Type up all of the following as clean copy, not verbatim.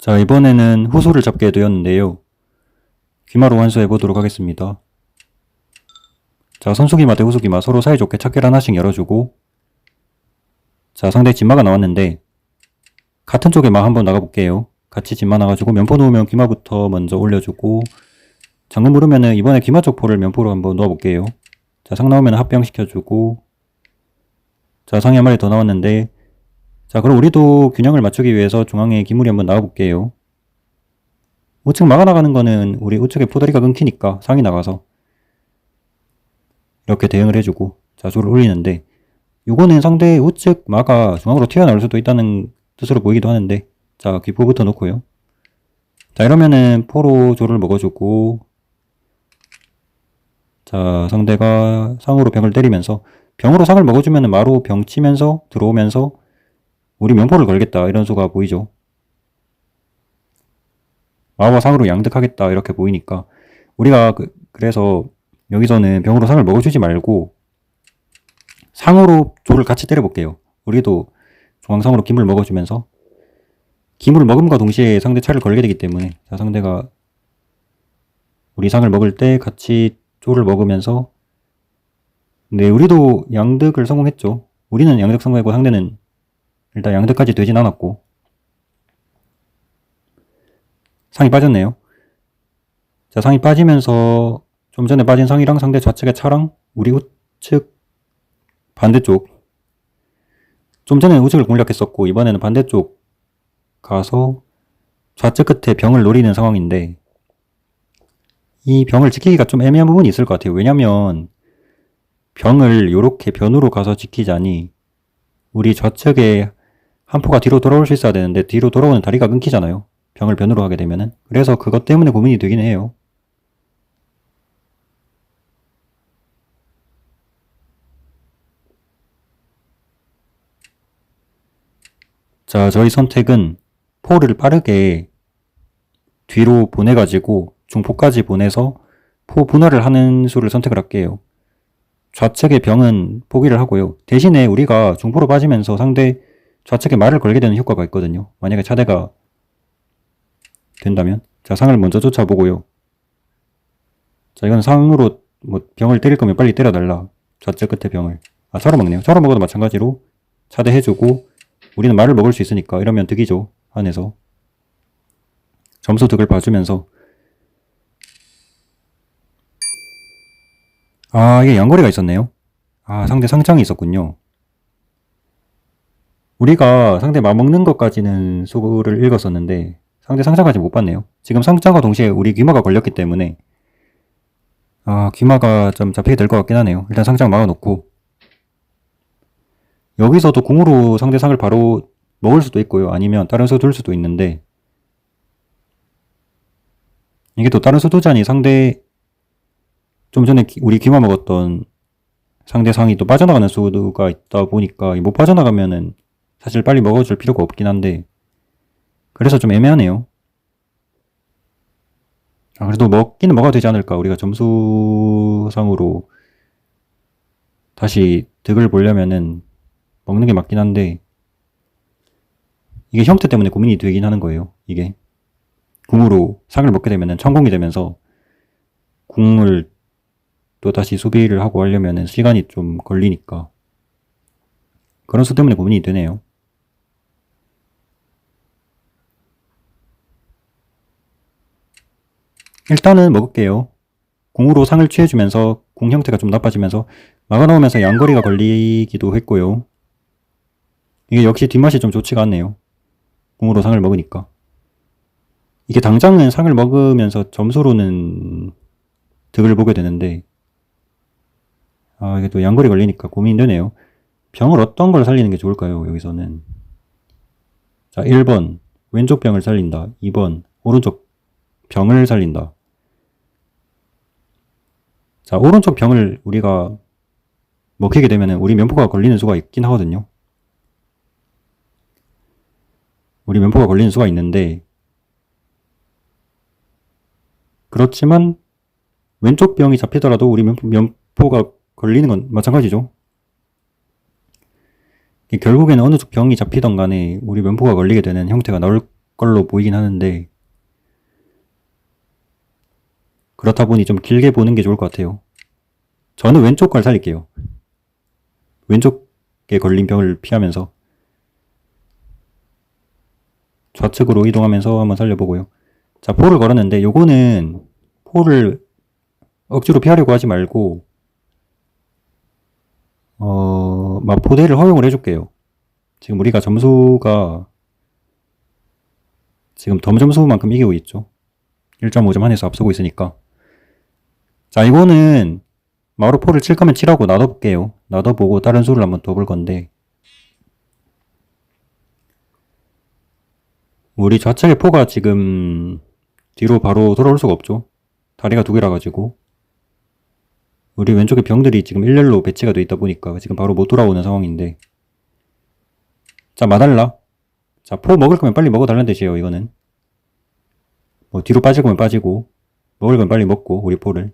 자, 이번에는 후소를 잡게 되었는데요. 귀마로 환수해 보도록 하겠습니다. 자, 선수귀마 대 후소귀마 서로 사이좋게 찾기를 하나씩 열어주고, 자, 상대 진마가 나왔는데 같은 쪽에 마 한번 나가볼게요. 같이 진마 나가지고 면포 놓으면 귀마부터 먼저 올려주고, 장군 부르면은 이번에 귀마 쪽 포를 면포로 한번 놓아볼게요. 자, 상 나오면 합병시켜주고, 자, 상이 한 마리 더 나왔는데, 자, 그럼 우리도 균형을 맞추기 위해서 중앙에 기물이 한번 나가볼게요. 우측 막아나가는 거는 우리 우측에 포다리가 끊기니까 상이 나가서 이렇게 대응을 해주고, 자, 조를 올리는데, 요거는 상대 우측 마가 중앙으로 튀어나올 수도 있다는 뜻으로 보이기도 하는데, 자, 귀포부터 놓고요. 자, 이러면은 포로 조를 먹어주고, 자, 상대가 상으로 병을 때리면서, 병으로 상을 먹어주면은 마로 병 치면서 들어오면서 우리 면포를 걸겠다 이런 수가 보이죠. 마와 상으로 양득하겠다 이렇게 보이니까 우리가 그래서 여기서는 병으로 상을 먹어주지 말고 상으로 조를 같이 때려볼게요. 우리도 중앙상으로 김을 먹어주면서 김을 먹음과 동시에 상대 차를 걸게 되기 때문에, 자, 상대가 우리 상을 먹을 때 같이 조를 먹으면서, 네, 우리도 양득을 성공했죠. 우리는 양득 성공했고 상대는 일단 양득까지 되진 않았고, 상이 빠졌네요. 자, 상이 빠지면서 좀 전에 빠진 상이랑 상대 좌측의 차랑 우리 우측 반대쪽, 좀 전에는 우측을 공략했었고 이번에는 반대쪽 가서 좌측 끝에 병을 노리는 상황인데, 이 병을 지키기가 좀 애매한 부분이 있을 것 같아요. 왜냐면 병을 요렇게 변으로 가서 지키자니 우리 좌측에 한 포가 뒤로 돌아올 수 있어야 되는데 뒤로 돌아오는 다리가 끊기잖아요. 병을 변으로 하게 되면은. 그래서 그것 때문에 고민이 되긴 해요. 자, 저희 선택은 포를 빠르게 뒤로 보내가지고 중포까지 보내서 포 분할을 하는 수를 선택을 할게요. 좌측의 병은 포기를 하고요. 대신에 우리가 중포로 빠지면서 상대 좌측에 말을 걸게 되는 효과가 있거든요. 만약에 차대가 된다면. 자, 상을 먼저 쫓아보고요. 자, 이건 상으로 뭐 병을 때릴 거면 빨리 때려달라. 좌측 끝에 병을. 아, 차로 먹네요. 차로 먹어도 마찬가지로 차대 해주고, 우리는 말을 먹을 수 있으니까 이러면 득이죠. 안에서. 점수 득을 봐주면서. 아, 이게 양거리가 있었네요. 아, 상대 상장이 있었군요. 우리가 상대 맞먹는 것까지는 수를 읽었었는데 상대 상장까지 못 봤네요. 지금 상장과 동시에 우리 귀마가 걸렸기 때문에, 아, 귀마가 좀 잡히게 될 것 같긴 하네요. 일단 상장 막아놓고 여기서도 궁으로 상대 상을 바로 먹을 수도 있고요. 아니면 다른 수 둘 수도 있는데, 이게 또 다른 수도자니 상대 좀 전에 우리 귀마 먹었던 상대 상이 또 빠져나가는 수가 있다 보니까 못 빠져나가면은 사실 빨리 먹어줄 필요가 없긴 한데, 그래서 좀 애매하네요. 아, 그래도 먹기는 먹어도 되지 않을까. 우리가 점수상으로 다시 득을 보려면은 먹는 게 맞긴 한데, 이게 형태 때문에 고민이 되긴 하는 거예요. 이게 궁으로 상을 먹게 되면은 천공이 되면서 궁을 또 다시 수비를 하고 하려면은 시간이 좀 걸리니까 그런 수 때문에 고민이 되네요. 일단은 먹을게요. 궁으로 상을 취해주면서 궁 형태가 좀 나빠지면서 막아놓으면서 양거리가 걸리기도 했고요. 이게 역시 뒷맛이 좀 좋지가 않네요. 궁으로 상을 먹으니까. 이게 당장은 상을 먹으면서 점수로는 득을 보게 되는데, 아, 이게 또 양거리 걸리니까 고민되네요. 병을 어떤 걸 살리는 게 좋을까요? 여기서는. 자, 1번 왼쪽 병을 살린다. 2번 오른쪽 병을 살린다. 자, 오른쪽 병을 우리가 먹히게 되면 우리 면포가 걸리는 수가 있긴 하거든요. 우리 면포가 걸리는 수가 있는데, 그렇지만 왼쪽 병이 잡히더라도 우리 면포가 걸리는 건 마찬가지죠. 결국에는 어느 쪽 병이 잡히던 간에 우리 면포가 걸리게 되는 형태가 나올 걸로 보이긴 하는데 그렇다 보니 좀 길게 보는 게 좋을 것 같아요. 저는 왼쪽 걸 살릴게요. 왼쪽에 걸린 벽을 피하면서 좌측으로 이동하면서 한번 살려보고요. 자, 포를 걸었는데 요거는 포를 억지로 피하려고 하지 말고 포대를 허용을 해줄게요. 지금 우리가 점수가 지금 덤 점수만큼 이기고 있죠. 1.5점 한에서 앞서고 있으니까. 자, 이거는 마루 포를 칠 거면 치라고 놔둬볼게요. 놔둬보고 다른 수를 한번 더 볼 건데 우리 좌측의 포가 지금 뒤로 바로 돌아올 수가 없죠. 다리가 두 개라 가지고 우리 왼쪽에 병들이 지금 일렬로 배치가 돼 있다 보니까 지금 바로 못 돌아오는 상황인데 자, 마달라. 자, 포 먹을 거면 빨리 먹어달라는 뜻이에요. 이거는 뭐 뒤로 빠질 거면 빠지고 먹을 거면 빨리 먹고 우리 포를.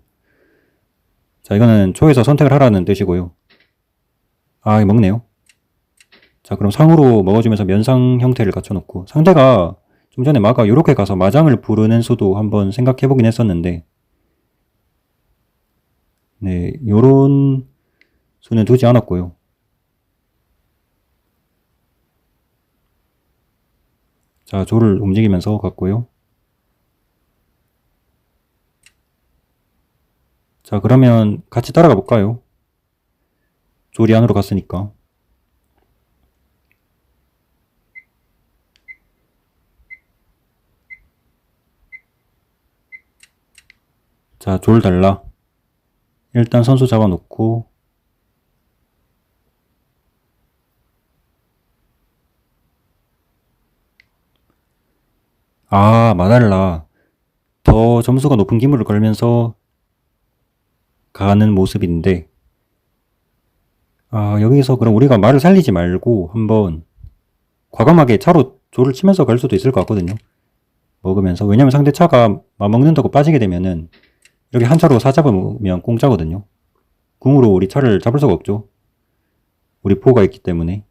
자, 이거는 초에서 선택을 하라는 뜻이고요. 아, 이거 먹네요. 자, 그럼 상으로 먹어주면서 면상 형태를 갖춰놓고 상대가 좀 전에 마가 요렇게 가서 마장을 부르는 수도 한번 생각해보긴 했었는데 네, 요런 수는 두지 않았고요. 자, 조를 움직이면서 갔고요. 자, 그러면 같이 따라가 볼까요? 조리 안으로 갔으니까. 자, 조를 달라. 일단 선수 잡아놓고 아, 마달라. 더 점수가 높은 기물을 걸면서 가는 모습인데 아, 여기서 그럼 우리가 말을 살리지 말고 한번 과감하게 차로 조를 치면서 갈 수도 있을 것 같거든요. 먹으면서. 왜냐면 상대 차가 먹는다고 빠지게 되면은 이렇게 한 차로 사잡으면 공짜거든요. 궁으로 우리 차를 잡을 수가 없죠. 우리 포가 있기 때문에.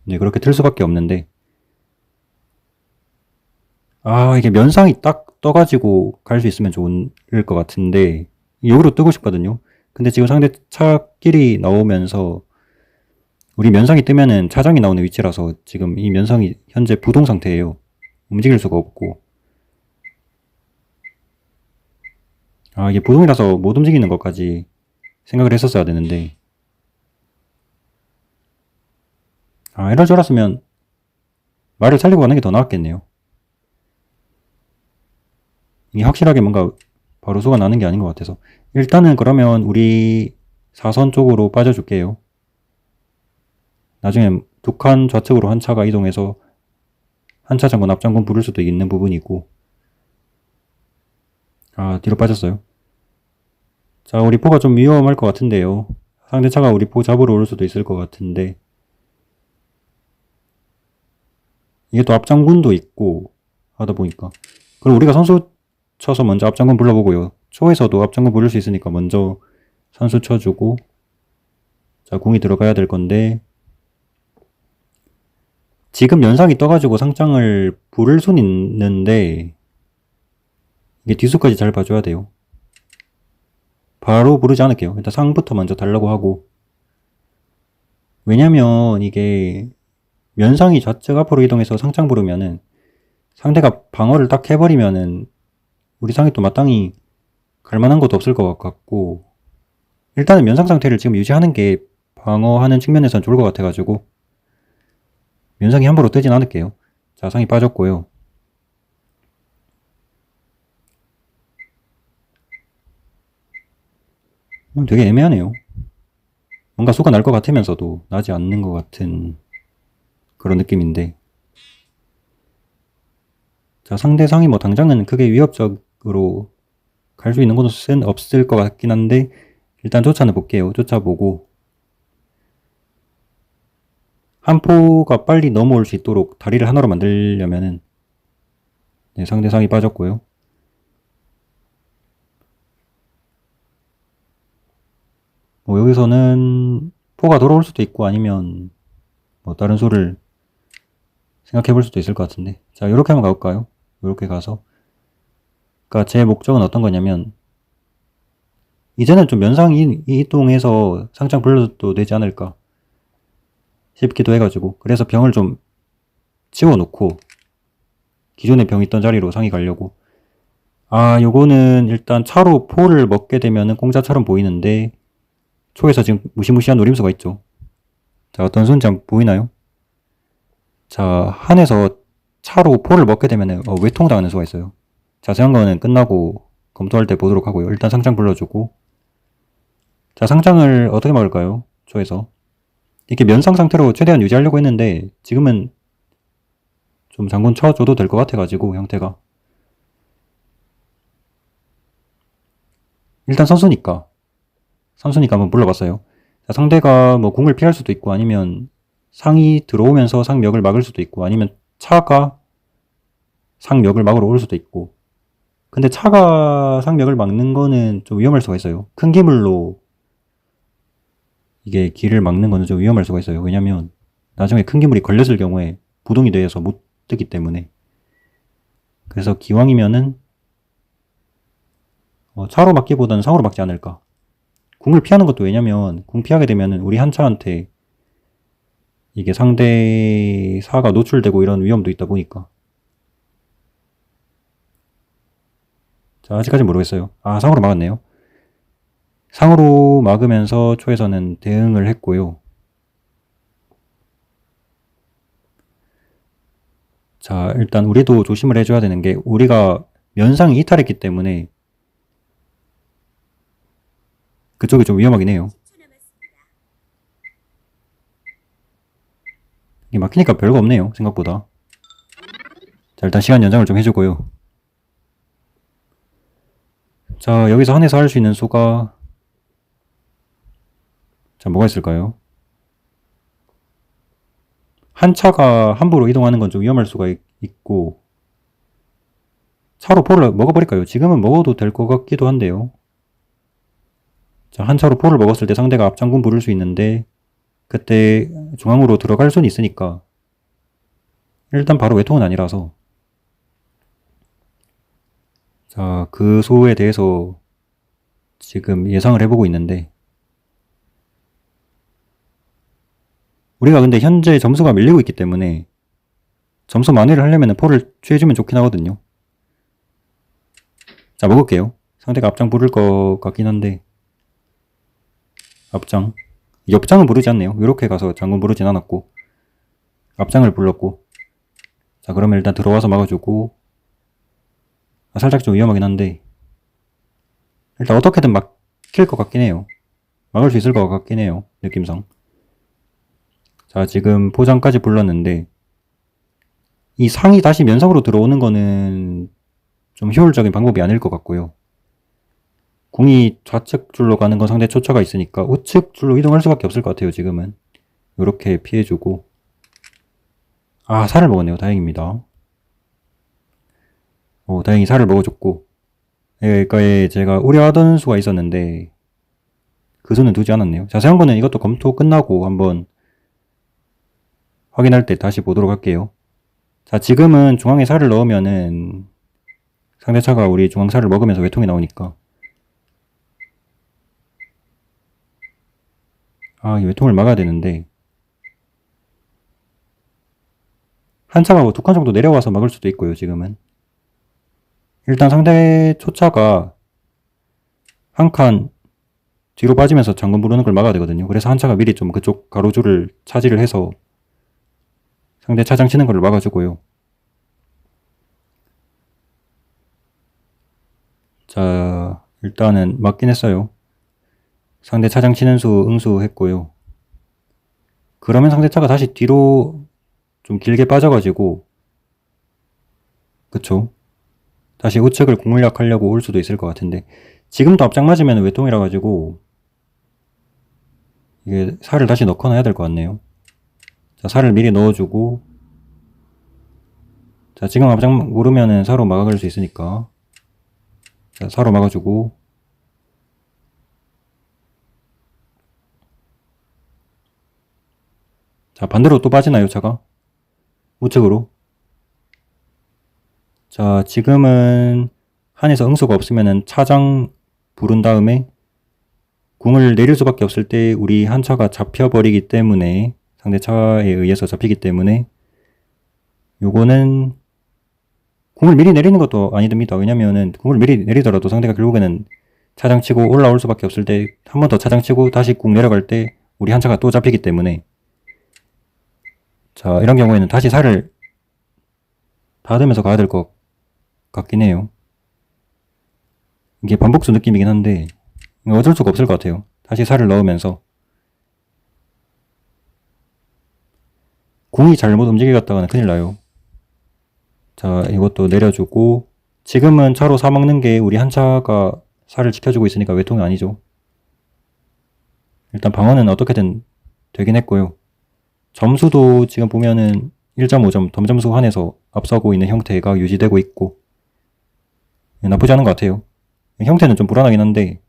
네, 그렇게 틀 수밖에 없는데 아, 이게 면상이 딱 떠가지고 갈 수 있으면 좋을 것 같은데 여기로 뜨고 싶거든요. 근데 지금 상대 차끼리 나오면서 우리 면상이 뜨면은 차장이 나오는 위치라서 지금 이 면상이 현재 부동 상태예요. 움직일 수가 없고 아, 이게 부동이라서 못 움직이는 것까지 생각을 했었어야 되는데 아, 이럴 줄 알았으면 말을 살리고 가는 게 더 나았겠네요. 이게 확실하게 뭔가 바로 수가 나는 게 아닌 것 같아서 일단은 그러면 우리 사선 쪽으로 빠져줄게요. 나중에 두 칸 좌측으로 한 차가 이동해서 한 차 장군 앞장군 부를 수도 있는 부분이고 아, 뒤로 빠졌어요. 자, 우리 포가 좀 위험할 것 같은데요. 상대 차가 우리 포 잡으러 올 수도 있을 것 같은데 이게 또 앞장군도 있고 하다 보니까 그럼 우리가 선수 쳐서 먼저 앞장군 불러보고요. 초에서도 앞장군 부를 수 있으니까 먼저 선수 쳐주고 자, 궁이 들어가야 될 건데 지금 연상이 떠가지고 상장을 부를 순 있는데 이게 뒤수까지 잘 봐줘야 돼요. 바로 부르지 않을게요. 일단 상부터 먼저 달라고 하고 왜냐면 이게 면상이 좌측 앞으로 이동해서 상장 부르면은 상대가 방어를 딱 해버리면은 우리 상이 또 마땅히 갈만한 것도 없을 것 같고 일단은 면상 상태를 지금 유지하는 게 방어하는 측면에선 좋을 것 같아가지고 면상이 함부로 뜨진 않을게요. 자, 상이 빠졌고요. 되게 애매하네요. 뭔가 수가 날 것 같으면서도 나지 않는 것 같은 그런 느낌인데 자, 상대 상이 뭐 당장은 크게 위협적으로 갈 수 있는 곳은 없을 것 같긴 한데 일단 쫓아는 볼게요. 쫓아보고 한 포가 빨리 넘어올 수 있도록 다리를 하나로 만들려면은 네, 상대 상이 빠졌고요. 뭐 여기서는 포가 돌아올 수도 있고 아니면 뭐 다른 수를 생각해 볼 수도 있을 것 같은데. 자, 요렇게 한번 가볼까요? 요렇게 가서. 그니까 제 목적은 어떤 거냐면, 이제는 좀 면상 이동해서 상장 불러도 되지 않을까 싶기도 해가지고. 그래서 병을 좀 치워놓고, 기존에 병 있던 자리로 상이 가려고. 아, 요거는 일단 차로 포를 먹게 되면은 공짜처럼 보이는데, 초에서 지금 무시무시한 노림수가 있죠. 자, 어떤 수인지 한번 보이나요? 자, 한에서 차로 포를 먹게 되면은 외통당하는 수가 있어요. 자세한 거는 끝나고 검토할 때 보도록 하고요. 일단 상장 불러주고. 자, 상장을 어떻게 막을까요? 초에서. 이렇게 면상 상태로 최대한 유지하려고 했는데, 지금은 좀 장군 쳐줘도 될 것 같아가지고, 형태가. 일단 선수니까 한번 불러봤어요. 자, 상대가 뭐 궁을 피할 수도 있고, 아니면 상이 들어오면서 상멱을 막을 수도 있고, 아니면 차가 상멱을 막으러 올 수도 있고. 근데 차가 상멱을 막는 거는 좀 위험할 수가 있어요. 큰 기물로 이게 길을 막는 거는 좀 위험할 수가 있어요. 왜냐면 나중에 큰 기물이 걸렸을 경우에 부동이 돼서 못 뜨기 때문에. 그래서 기왕이면은 차로 막기보다는 상으로 막지 않을까. 궁을 피하는 것도 왜냐면 궁 피하게 되면은 우리 한차한테 이게 상대 사가 노출되고 이런 위험도 있다 보니까. 자, 아직까진 모르겠어요. 아, 상으로 막았네요. 상으로 막으면서 초에서는 대응을 했고요. 자, 일단 우리도 조심을 해줘야 되는 게, 우리가 면상이 이탈했기 때문에 그쪽이 좀 위험하긴 해요. 이게 막히니까 별거 없네요, 생각보다. 자, 일단 시간 연장을 좀 해주고요. 자, 여기서 한에서 할 수 있는 수가, 자, 뭐가 있을까요? 한 차가 함부로 이동하는 건 좀 위험할 수가 있고, 차로 포를 먹어버릴까요? 지금은 먹어도 될 것 같기도 한데요. 자, 한 차로 포를 먹었을 때 상대가 앞장군 부를 수 있는데, 그때 중앙으로 들어갈 수는 있으니까 일단 바로 외통은 아니라서. 자, 그 소에 대해서 지금 예상을 해보고 있는데, 우리가 근데 현재 점수가 밀리고 있기 때문에 점수 만회를 하려면 포를 취해주면 좋긴 하거든요. 자, 먹을게요. 상대가 앞장 부를 것 같긴 한데, 앞장, 옆장은 부르지 않네요. 이렇게 가서 장군 부르진 않았고 앞장을 불렀고. 자, 그러면 일단 들어와서 막아주고. 살짝 좀 위험하긴 한데 일단 어떻게든 막힐 것 같긴 해요. 막을 수 있을 것 같긴 해요, 느낌상. 자, 지금 포장까지 불렀는데 이 상이 다시 면상으로 들어오는 거는 좀 효율적인 방법이 아닐 것 같고요. 궁이 좌측 줄로 가는 건 상대 초차가 있으니까 우측 줄로 이동할 수밖에 없을 것 같아요, 지금은. 요렇게 피해주고. 아, 살을 먹었네요. 다행입니다. 다행히 살을 먹어줬고. 여기까지 제가 우려하던 수가 있었는데 그 수는 두지 않았네요. 자세한 거는 이것도 검토 끝나고 한번 확인할 때 다시 보도록 할게요. 자, 지금은 중앙에 살을 넣으면은 상대차가 우리 중앙 살을 먹으면서 외통이 나오니까. 아, 이 외통을 막아야 되는데 한 차가 뭐 두 칸 정도 내려와서 막을 수도 있고요, 지금은. 일단 상대 초차가 한 칸 뒤로 빠지면서 장군 부르는 걸 막아야 되거든요. 그래서 한 차가 미리 좀 그쪽 가로줄을 차지를 해서 상대 차장 치는 걸 막아주고요. 자, 일단은 맞긴 했어요. 상대 차장 치는 수 응수했고요. 그러면 상대 차가 다시 뒤로 좀 길게 빠져가지고, 그쵸? 다시 우측을 공략하려고 올 수도 있을 것 같은데, 지금도 앞장 맞으면 외통이라 가지고 이게 살을 다시 넣거나 해야 될 것 같네요. 자, 살을 미리 넣어주고. 자, 지금 앞장 모르면은 사로 막아갈 수 있으니까. 자, 사로 막아주고. 자, 반대로 또 빠지나요, 차가? 우측으로. 자, 지금은 한에서 응수가 없으면은 차장 부른 다음에 궁을 내릴 수밖에 없을 때 우리 한 차가 잡혀버리기 때문에, 상대 차에 의해서 잡히기 때문에 요거는 궁을 미리 내리는 것도 아니됩니다. 왜냐면은 궁을 미리 내리더라도 상대가 결국에는 차장 치고 올라올 수밖에 없을 때 한 번 더 차장 치고 다시 궁 내려갈 때 우리 한 차가 또 잡히기 때문에, 자, 이런 경우에는 다시 살을 받으면서 가야 될 것 같긴 해요. 이게 반복수 느낌이긴 한데 어쩔 수가 없을 것 같아요. 다시 살을 넣으면서. 궁이 잘못 움직이갔다가는 큰일 나요. 자, 이것도 내려주고, 지금은 차로 사 먹는 게 우리 한 차가 살을 지켜주고 있으니까 외통이 아니죠. 일단 방어는 어떻게든 되긴 했고요. 점수도 지금 보면은 1.5점 덤점수 한에서 앞서고 있는 형태가 유지되고 있고, 나쁘지 않은 것 같아요. 형태는 좀 불안하긴 한데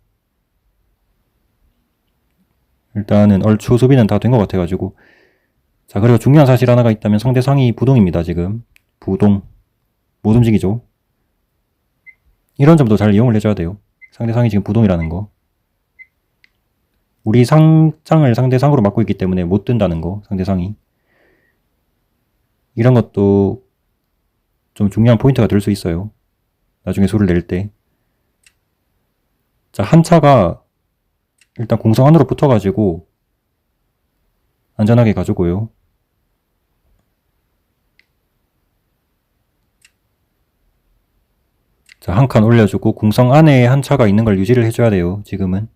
일단은 얼추 수비는 다 된 것 같아가지고. 자, 그리고 중요한 사실 하나가 있다면 상대 상이 부동입니다. 지금 부동, 못 움직이죠. 이런 점도 잘 이용을 해줘야 돼요. 상대 상이 지금 부동이라는 거, 우리 상장을 상대 상으로 막고 있기 때문에 못 뜬다는 거, 상대 상이. 이런 것도 좀 중요한 포인트가 될 수 있어요, 나중에 수를 낼 때. 자, 한 차가 일단 공성 안으로 붙어가지고 안전하게 가주고요. 자, 한 칸 올려주고 공성 안에 한 차가 있는 걸 유지를 해줘야 돼요, 지금은.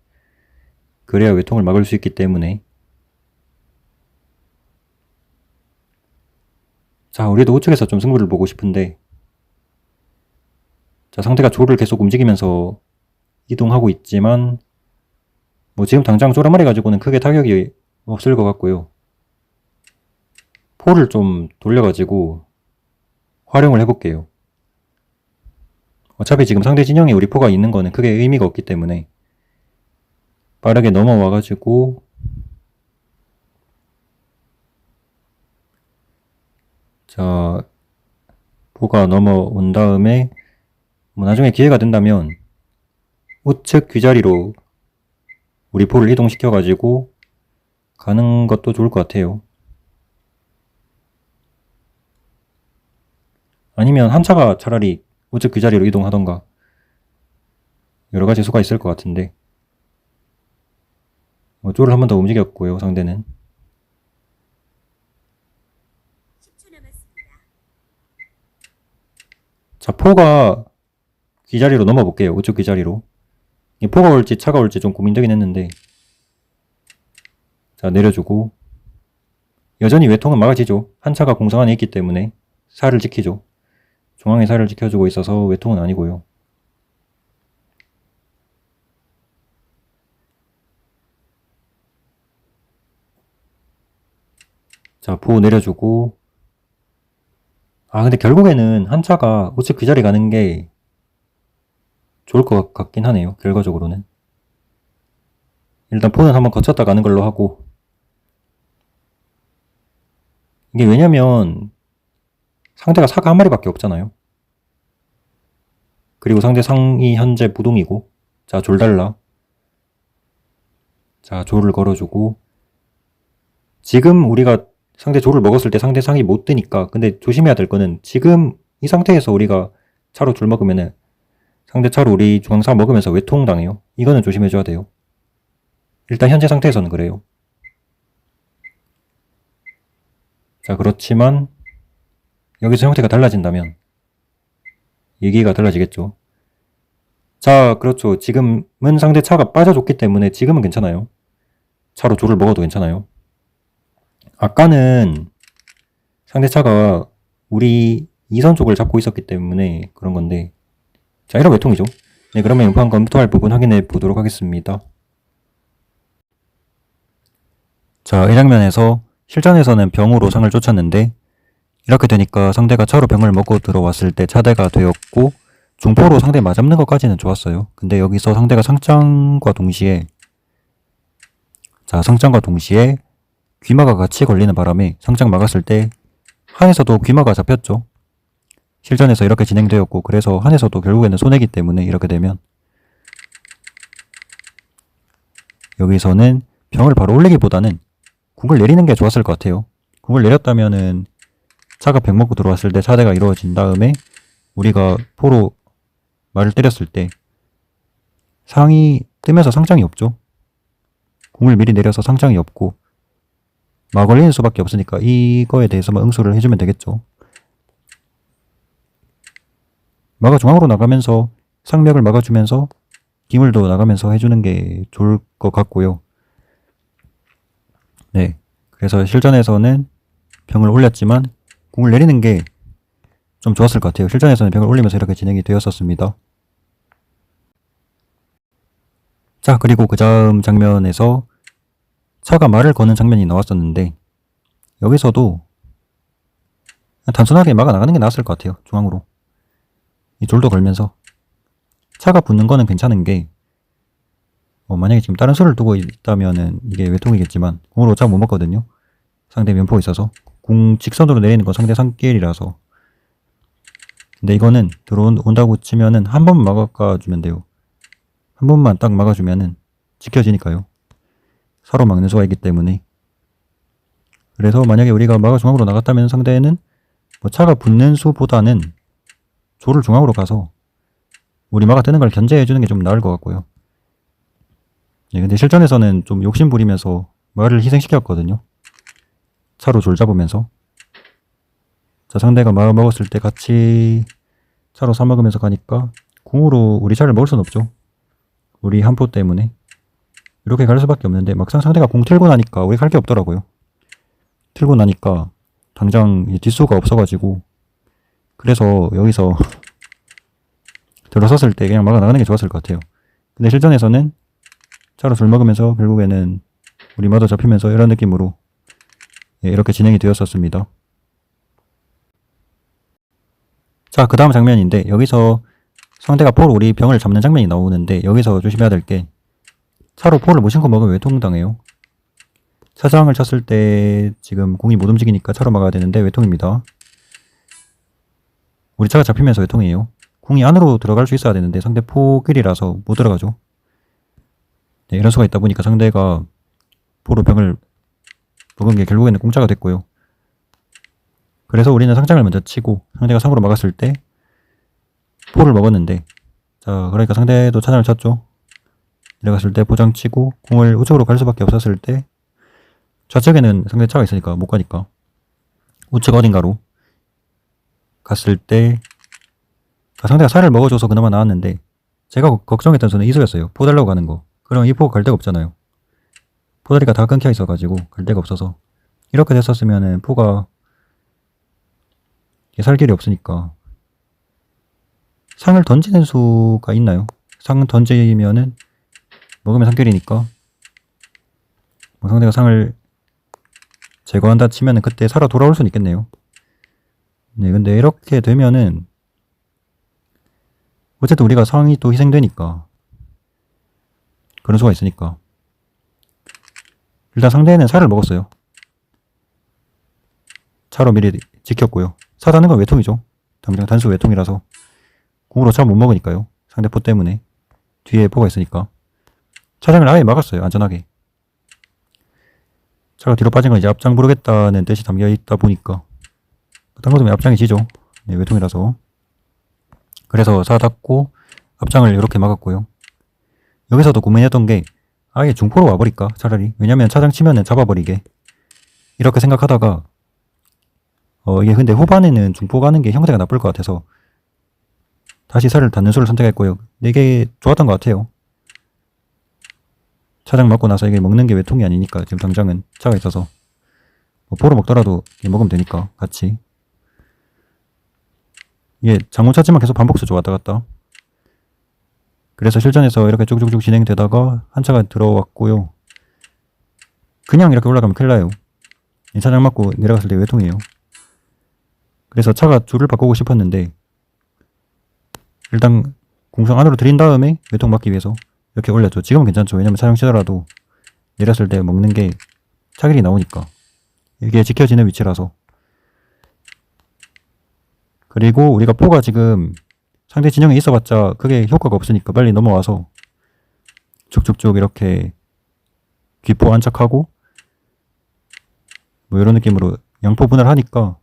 그래야 외통을 막을 수 있기 때문에. 자, 우리도 우측에서 좀 승부를 보고 싶은데, 자, 상대가 조를 계속 움직이면서 이동하고 있지만 뭐 지금 당장 조라마리 가지고는 크게 타격이 없을 것 같고요. 포를 좀 돌려가지고 활용을 해볼게요. 어차피 지금 상대 진영에 우리 포가 있는 거는 크게 의미가 없기 때문에 빠르게 넘어와가지고, 자, 포가 넘어온 다음에 뭐 나중에 기회가 된다면 우측 귀자리로 우리 포를 이동시켜가지고 가는 것도 좋을 것 같아요. 아니면 한 차가 차라리 우측 귀자리로 이동하던가, 여러가지 수가 있을 것 같은데. 쪼를 한 번 더 움직였고요, 상대는. 자, 포가 귀자리로 넘어볼게요. 우측 귀자리로. 포가 올지 차가 올지 좀 고민되긴 했는데, 자, 내려주고. 여전히 외통은 막아지죠. 한 차가 공성 안에 있기 때문에 살을 지키죠. 중앙에 살을 지켜주고 있어서 외통은 아니고요. 자, 포 내려주고. 아, 근데 결국에는 한 차가 우측 귀자리 가는 게 좋을 것 같긴 하네요, 결과적으로는. 일단 포는 한번 거쳤다 가는 걸로 하고. 이게 왜냐면 상대가 사가 한 마리밖에 없잖아요. 그리고 상대 상이 현재 부동이고. 자, 졸 달라. 자, 졸을 걸어주고. 지금 우리가 상대 졸을 먹었을 때 상대 상이 못 뜨니까. 근데 조심해야 될 거는 지금 이 상태에서 우리가 차로 졸 먹으면은 상대 차로 우리 중앙사 먹으면서 외통 당해요. 이거는 조심해줘야 돼요. 일단 현재 상태에서는 그래요. 자, 그렇지만 여기서 형태가 달라진다면 얘기가 달라지겠죠. 자, 그렇죠. 지금은 상대 차가 빠져줬기 때문에 지금은 괜찮아요. 차로 조를 먹어도 괜찮아요. 아까는 상대 차가 우리 2선 쪽을 잡고 있었기 때문에 그런 건데. 자, 이런 외통이죠. 네, 그러면 음판 검토할 부분 확인해 보도록 하겠습니다. 자, 이 장면에서 실전에서는 병으로 상을 쫓았는데, 이렇게 되니까 상대가 차로 병을 먹고 들어왔을 때 차대가 되었고, 중포로 상대 맞잡는 것까지는 좋았어요. 근데 여기서 상대가 상장과 동시에, 자, 상장과 동시에 귀마가 같이 걸리는 바람에 상장 막았을 때 한에서도 귀마가 잡혔죠. 실전에서 이렇게 진행되었고, 그래서 한에서도 결국에는 손해기 때문에 이렇게 되면 여기서는 병을 바로 올리기보다는 궁을 내리는 게 좋았을 것 같아요. 궁을 내렸다면은 차가 병 먹고 들어왔을 때 차대가 이루어진 다음에 우리가 포로 말을 때렸을 때 상이 뜨면서 상장이 없죠. 궁을 미리 내려서 상장이 없고 막 걸리는 수밖에 없으니까 이거에 대해서만 응수를 해주면 되겠죠. 마가 중앙으로 나가면서 상벽을 막아주면서 기물도 나가면서 해주는 게 좋을 것 같고요. 네, 그래서 실전에서는 병을 올렸지만 궁을 내리는 게 좀 좋았을 것 같아요. 실전에서는 병을 올리면서 이렇게 진행이 되었었습니다. 자, 그리고 그 다음 장면에서 차가 말을 거는 장면이 나왔었는데 여기서도 단순하게 막아 나가는 게 나았을 것 같아요. 중앙으로 이 돌도 걸면서 차가 붙는 거는 괜찮은 게 만약에 지금 다른 수를 두고 있다면은 이게 외통이겠지만 궁으로 차 못 먹거든요. 상대 면포 있어서 궁 직선으로 내리는 건 상대 상길이라서. 근데 이거는 들어온다고 치면은 한 번만 막아주면 돼요. 한 번만 딱 막아주면은 지켜지니까요. 서로 막는 수가 있기 때문에. 그래서 만약에 우리가 마가 중앙으로 나갔다면 상대는 뭐 차가 붙는 수보다는 조를 중앙으로 가서 우리 마가 뜨는 걸 견제해주는 게 좀 나을 것 같고요. 네, 근데 실전에서는 좀 욕심 부리면서 마를 희생시켰거든요. 차로 졸 잡으면서. 자, 상대가 마 먹었을 때 같이 차로 사 먹으면서 가니까 궁으로 우리 차를 먹을 순 없죠. 우리 한포 때문에. 이렇게 갈 수밖에 없는데 막상 상대가 공 틀고 나니까 우리 갈 게 없더라고요. 틀고 나니까 당장 뒷수가 없어가지고 그래서 여기서 들어섰을 때 그냥 막아 나가는 게 좋았을 것 같아요. 근데 실전에서는 차로 술 먹으면서 결국에는 우리 마도 잡히면서 이런 느낌으로 이렇게 진행이 되었었습니다. 자, 그 다음 장면인데 여기서 상대가 포로 우리 병을 잡는 장면이 나오는데 여기서 조심해야 될 게 차로 포를 못 신고 먹으면 외통당해요. 차장을 쳤을 때 지금 공이 못 움직이니까 차로 막아야 되는데 외통입니다. 우리 차가 잡히면서 외통이에요. 공이 안으로 들어갈 수 있어야 되는데 상대 포길이라서 못 들어가죠. 네, 이런 수가 있다 보니까 상대가 포로 병을 먹은 게 결국에는 공짜가 됐고요. 그래서 우리는 상장을 먼저 치고 상대가 상으로 막았을 때 포를 먹었는데 자, 그러니까 상대도 차장을 쳤죠. 내려갔을 때 포장 치고 공을 우측으로 갈 수밖에 없었을 때 좌측에는 상대 차가 있으니까 못 가니까 우측 어딘가로 갔을 때 상대가 살을 먹어줘서 그나마 나왔는데 제가 걱정했던 수는 이수였어요. 포 달라고 가는 거. 그럼 이 포가 갈 데가 없잖아요. 포다리가 다 끊겨 있어가지고 갈 데가 없어서 이렇게 됐었으면은 포가 살 길이 없으니까 상을 던지는 수가 있나요? 상 던지면은 먹으면 상길이니까 뭐 상대가 상을 제거한다 치면은 그때 살아 돌아올 수는 있겠네요. 네, 근데 이렇게 되면은 어쨌든 우리가 상이 또 희생되니까 그런 수가 있으니까 일단 상대는 살을 먹었어요. 차로 미리 지켰고요. 사다는 건 외통이죠. 당장 단수 외통이라서 공으로 차 못 먹으니까요. 상대 포 때문에 뒤에 포가 있으니까 차장을 아예 막았어요. 안전하게. 차가 뒤로 빠진 건 이제 앞장 부르겠다는 뜻이 담겨 있다 보니까 딴 것도 앞장이 지죠. 네, 외통이라서. 그래서 사 닫고 앞장을 이렇게 막았고요. 여기서도 고민했던 게 아예 중포로 와버릴까 차라리. 왜냐면 차장 치면은 잡아버리게 이렇게 생각하다가 이게 근데 후반에는 중포 가는 게 형태가 나쁠 것 같아서 다시 살을 닫는 수를 선택했고요. 이게 좋았던 것 같아요. 차장 맞고 나서 이게 먹는 게 외통이 아니니까 지금 당장은 차가 있어서 포로 먹더라도 먹으면 되니까 같이. 이게 장못 찾지만 계속 반복수죠. 왔다 갔다. 그래서 실전에서 이렇게 쭉쭉쭉 진행되다가 한 차가 들어왔고요. 그냥 이렇게 올라가면 큰일 나요. 이 차장 맞고 내려갔을 때 외통이에요. 그래서 차가 줄을 바꾸고 싶었는데 일단 공성 안으로 들인 다음에 외통 막기 위해서 이렇게 올렸죠. 지금은 괜찮죠. 왜냐면 차장 치더라도 내렸을 때 먹는 게 차길이 나오니까 이게 지켜지는 위치라서. 그리고 우리가 포가 지금 상대 진영에 있어봤자 그게 효과가 없으니까 빨리 넘어와서 쭉쭉쭉 이렇게 귀포 안착하고 뭐 이런 느낌으로 양포 분할하니까,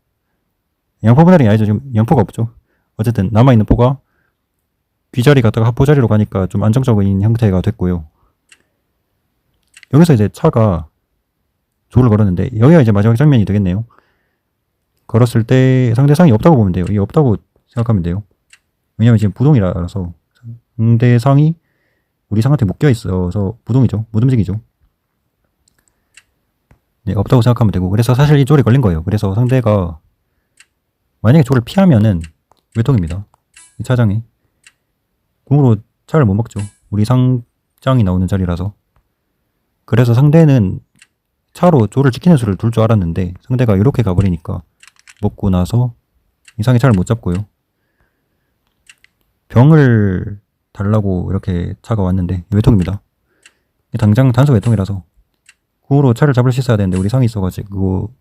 양포 분할이 아니죠. 지금 양포가 없죠. 어쨌든 남아있는 포가 귀자리 갔다가 합포 자리로 가니까 좀 안정적인 형태가 됐고요. 여기서 이제 차가 조를 걸었는데 여기가 이제 마지막 장면이 되겠네요. 걸었을 때 상대상이 없다고 보면 돼요. 이게 없다고 생각하면 돼요. 왜냐면 지금 부동이라서 상대상이 우리 상한테 묶여 있어서 부동이죠. 못 움직이죠. 네, 없다고 생각하면 되고, 그래서 사실 이 조를 걸린 거예요. 그래서 상대가 만약에 조를 피하면은 외통입니다. 이 차장이 궁으로 차를 못 먹죠. 우리 상장이 나오는 자리라서. 그래서 상대는 차로 조를 지키는 수를 둘 줄 알았는데 상대가 이렇게 가버리니까 먹고 나서 이상의 차를 못 잡고요. 병을 달라고 이렇게 차가 왔는데 외통입니다. 당장 단속 외통이라서 궁으로 차를 잡을 수 있어야 되는데 우리 상이 있어가지고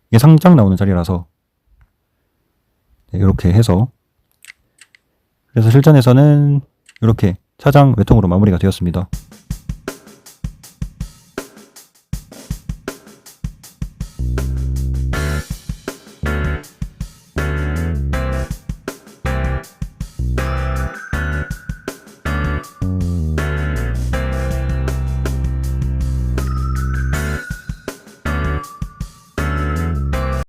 이게 상장 나오는 자리라서 네, 이렇게 해서, 그래서 실전에서는 이렇게 차장 외통으로 마무리가 되었습니다.